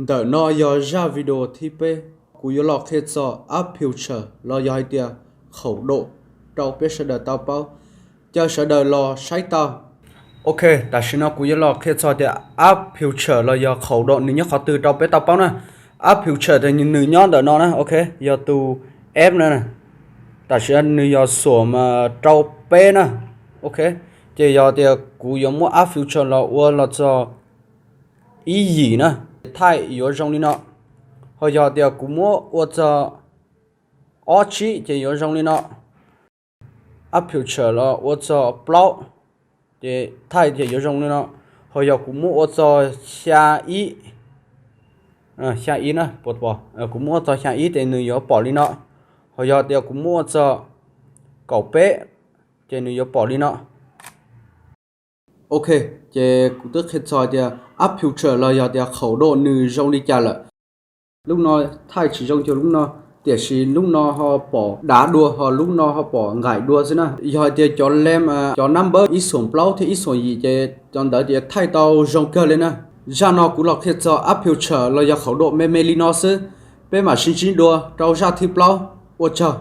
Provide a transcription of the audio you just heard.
đợi nó do ra video thì pe cú yo lọc hết cho APERTURE lo do hai tia khẩu độ trâu pe sẽ đợi tao bao cho sẽ đợi lo sai tao. Ok, ta xin nó cú yo lọc hết cho tia APERTURE lo do khẩu độ nếu nhớ khó từ trâu pe tao bao nè. APERTURE thì nữ nhón đợi nó nè, ok, do tu ép nữa nè. Ta sẽ nữ do sổ mà trâu pe nè, ok. Thì do tia cú yo mua APERTURE lo cho ý gì nè. Thay yếu trong đi nó hồi giờ thì cũng mua ô cho ở chỉ thì yếu trong đi nó APERTURE là ô cho block thì thay thì yếu trong đi nó hồi giờ cũng mua ô cho xa ý nè bột bỏ cũng mua cho xa ý thì người yếu bỏ đi nó hồi giờ thì cũng mua cho cậu bé thì người yếu bỏ đi nó. Ok, chế cụ tức hết rồi thì APERTURE là giờ thì khẩu độ nữ trong đi chả là lúc nó thay chỉ trong cho lúc nó để chỉ lúc nó họ bỏ đá đua họ lúc nó họ bỏ ngải đua thế nào giờ thì cho lem cho number ít số plau thì ít số gì chế trong đó thì thay tàu trong cơ lên nè ra nó cũng lọc hết cho APERTURE là giờ khẩu độ mê mê li nó sư bên mà xin đua trâu ra thì plau ô chờ